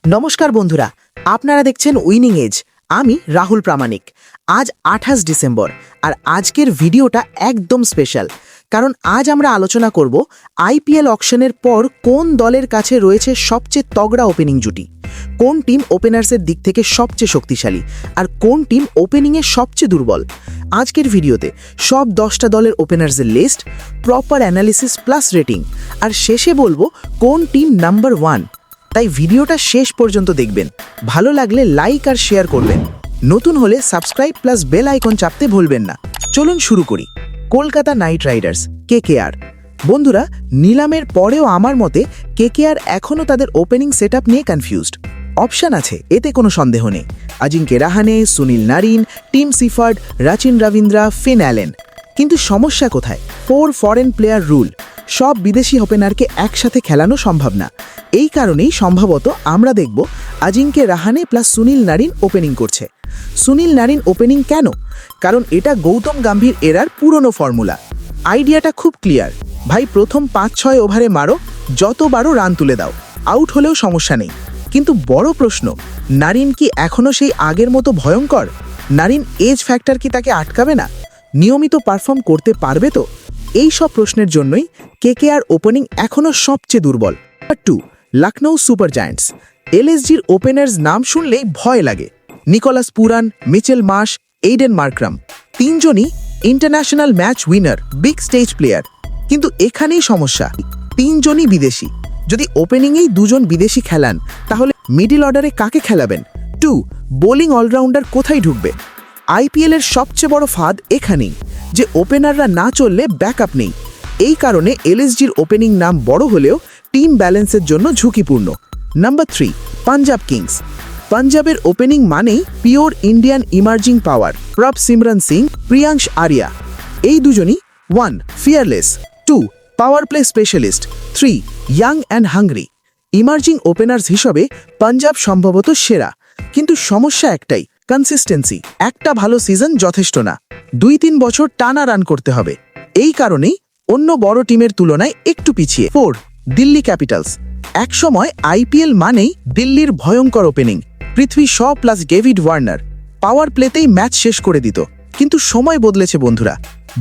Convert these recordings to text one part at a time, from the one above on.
নমস্কার বন্ধুরা, আপনারা দেখছেন উইনিং এজ। আমি রাহুল প্রামাণিক। আজ 28 ডিসেম্বর আর আজকের ভিডিওটা একদম স্পেশাল, কারণ আজ আমরা আলোচনা করব আইপিএল অকশনের পর কোন দলের কাছে রয়েছে সবচেয়ে তগড়া ওপেনিং জুটি, কোন টিম ওপেনার্সের দিক থেকে সবচেয়ে শক্তিশালী আর কোন টিম ওপেনিংয়ে সবচেয়ে দুর্বল। আজকের ভিডিওতে সব 10টা দলের ওপেনার্সের list, proper analysis plus rating, আর শেষে বলবো কোন টিম নাম্বার 1। তাই ভিডিওটা শেষ পর্যন্ত দেখবেন। ভালো লাগলে লাইক আর শেয়ার করবেন। নতুন হলে সাবস্ক্রাইব প্লাস বেল আইকন চাপতে ভুলবেন না। চলুন শুরু করি। Kolkata knight riders, KKR. বন্ধুরা, নিলামের পরেও আমার মতে কেকেআর এখনও তাদের ওপেনিং সেটআপ নিয়ে কনফিউজড। অপশান আছে, এতে কোনো সন্দেহ নেই। Ajinkya Rahane, Sunil Narine, Tim Seifert, Rachin Ravindra, Finn Allen. কিন্তু সমস্যা কোথায়? 4 ফরেন প্লেয়ার রুল। সব বিদেশি ওপেনারকে একসাথে খেলানো সম্ভব না। এই কারণেই সম্ভবত আমরা দেখব Ajinkya Rahane plus Sunil Narine opening করছে। সুনীল নারিন ওপেনিং কেন? কারণ এটা গৌতম গম্ভীর এরার পুরনো ফর্মুলা। আইডিয়াটা খুব ক্লিয়ার, ভাই প্রথম 5-6 ওভারে মারো, যতবারও রান তুলে দাও, আউট হলেও সমস্যা নেই। কিন্তু বড় প্রশ্ন, নারিন কি এখনও সেই আগের মতো ভয়ঙ্কর? নারিন এজ ফ্যাক্টর কি তাকে আটকাবে না? নিয়মিত পারফর্ম করতে পারবে তো? এই সব প্রশ্নের জন্যই কেকেআর ওপেনিং এখনও সবচেয়ে দুর্বল। 2. Lucknow super giants. এলএসজির ওপেনার্স নাম শুনলেই ভয় লাগে। Nicholas Pooran, Mitchell Marsh, Aiden Markram, তিনজনই international match winner, big stage player. কিন্তু এখানেই সমস্যা, তিনজনই বিদেশি। যদি ওপেনিংয়েই দুজন বিদেশি খেলান, তাহলে মিডল অর্ডারে কাকে খেলাবেন? 2. বোলিং অলরাউন্ডার কোথায় ঢুকবে? আইপিএলের সবচেয়ে বড় ফাঁদ এখানেই, যে ওপেনাররা না চললে ব্যাকআপ নেই। এই কারণে এলএসজির ওপেনিং নাম বড় হলেও টিম ব্যালেন্সের জন্য ঝুঁকিপূর্ণ। Number 3, Punjab Kings. পাঞ্জাবের ওপেনিং মানেই pure Indian emerging power. Prabh Simran Singh, Priyansh Arya, এই দুজনই 1. Fearless, 2. Power play specialist, 3. Young and hungry. Emerging openers হিসেবে পাঞ্জাব সম্ভবত সেরা, কিন্তু সমস্যা একটাই, কনসিস্টেন্সি। একটা ভালো সিজন যথেষ্ট না, 2-3 বছর টানা রান করতে হবে। এই কারণেই অন্য বড় টিমের তুলনায় একটু পিছিয়ে। 4. দিল্লি ক্যাপিটালস। একসময় আইপিএল মানেই দিল্লির ভয়ঙ্কর opening, Prithvi Shaw plus David Warner. Power প্লেতেই ম্যাচ শেষ করে দিত। কিন্তু সময় বদলেছে বন্ধুরা।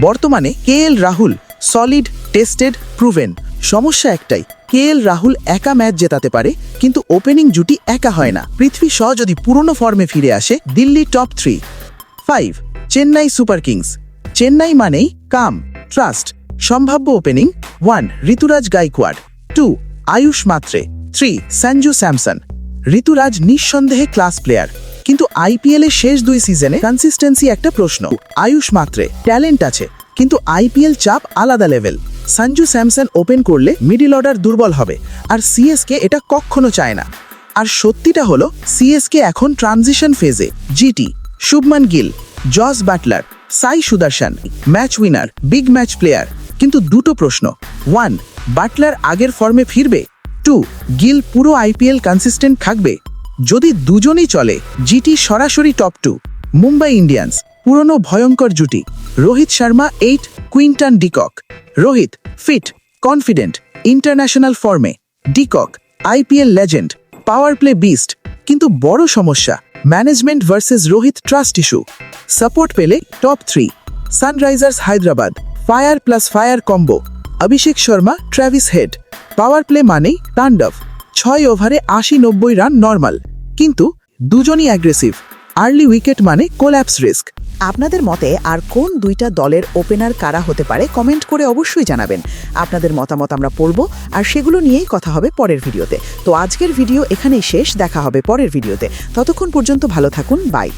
বর্তমানে KL Rahul solid, tested, proven. সমস্যা একটাই, কেএল রাহুল একা ম্যাচ জেতাতে পারে, কিন্তু ওপেনিং জুটি একা হয় না। পৃথ্বী শ যদি পুরনো ফর্মে ফিরে আসে, Delhi top 3। 5. Chennai Super Kings. Chennai মানেই কাম, ট্রাস্ট। সম্ভাব্য ওপেনিং: 1. ঋতুরাজ গাইকোয়াড, 2. আয়ুষ মাত্রে, 3. সঞ্জু স্যামসন। ঋতুরাজ নিঃসন্দেহে ক্লাস প্লেয়ার, কিন্তু আইপিএলের শেষ 2 সিজনে কনসিস্টেন্সি একটা প্রশ্ন। আয়ুষ মাত্রে ট্যালেন্ট আছে, কিন্তু আইপিএল চাপ আলাদা লেভেল। সঞ্জু স্যামসন ওপেন করলে মিডল অর্ডার দুর্বল হবে, আর সিএসকে এটা কখনো চায় না। আর সত্যিটা হলো, সিএসকে এখন ট্রানজিশন ফেজে। GT, Shubman Gill, Jos Buttler, Sai Sudharsan, match winner, big match player. কিন্তু দুটো প্রশ্ন: 1. বাটলার আগের ফর্মে ফিরবে? 2. গিল পুরো আইপিএল কনসিস্টেন্ট থাকবে? যদি দুজনই চলে, জিটি সরাসরি টপ 2। মুম্বাই ইন্ডিয়ান্স, পুরনো ভয়ঙ্কর জুটি। Rohit Sharma 8, Quinton de Kock. Rohit fit, confident, international ফর্মে। De Kock IPL legend, power play beast. কিন্তু বড় সমস্যা, management versus Rohit trust issue. Support পেলে top 3। Sunrisers Hyderabad, fire plus fire combo. Abhishek Sharma, Travis Head. Power play মানেই তাণ্ডব, 6 ওভারে 80-90 রান নর্মাল, কিন্তু দুজনই অ্যাগ্রেসিভ। আর্লি উইকেট মানে কোল্যাপস রিস্ক। আপনাদের মতে আর কোন 2টা দলের ওপেনার কারা হতে পারে কমেন্ট করে অবশ্যই জানাবেন। আপনাদের মতামত আমরা পড়ব, আর সেগুলো নিয়েই কথা হবে পরের ভিডিওতে। তো আজকের ভিডিও এখানেই শেষ, দেখা হবে পরের ভিডিওতে। ততক্ষণ পর্যন্ত ভালো থাকুন, বাই।